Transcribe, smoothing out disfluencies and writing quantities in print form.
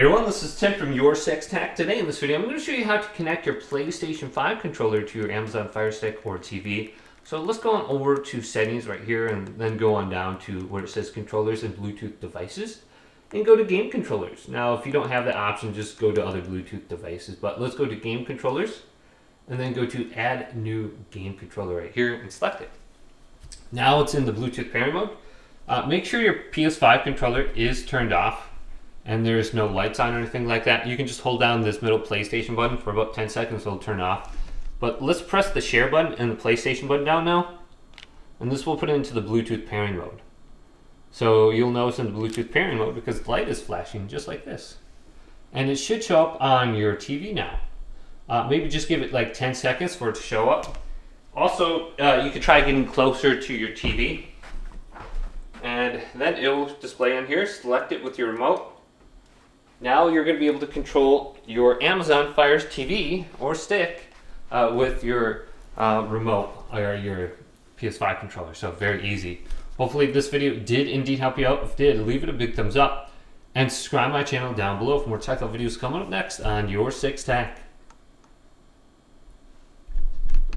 Hey everyone, this is Tim from Your Six Tech. Today in this video, I'm going to show you how to connect your PlayStation 5 controller to your Amazon Firestick or TV. So let's go on over to settings right here and then go on down to where it says controllers and Bluetooth devices and go to game controllers. Now, if you don't have that option, just go to other Bluetooth devices, but let's go to game controllers and then go to add new game controller right here and select it. Now it's in the Bluetooth pairing mode. Make sure your PS5 controller is turned off and there's no lights on or anything like that. You can just hold down this middle PlayStation button for about 10 seconds, it'll turn off. But let's press the share button and the PlayStation button down now, and this will put it into the Bluetooth pairing mode. So you'll notice in the Bluetooth pairing mode, because the light is flashing just like this. And it should show up on your TV now. Maybe just give it like 10 seconds for it to show up. Also, you could try getting closer to your TV, and then it will display on here. Select it with your remote. Now you're going to be able to control your Amazon Fire TV or stick with your remote or your PS5 controller. So very easy. Hopefully this video did indeed help you out. If it did, leave it a big thumbs up and subscribe to my channel down below for more technical videos coming up next on Your Six Tech.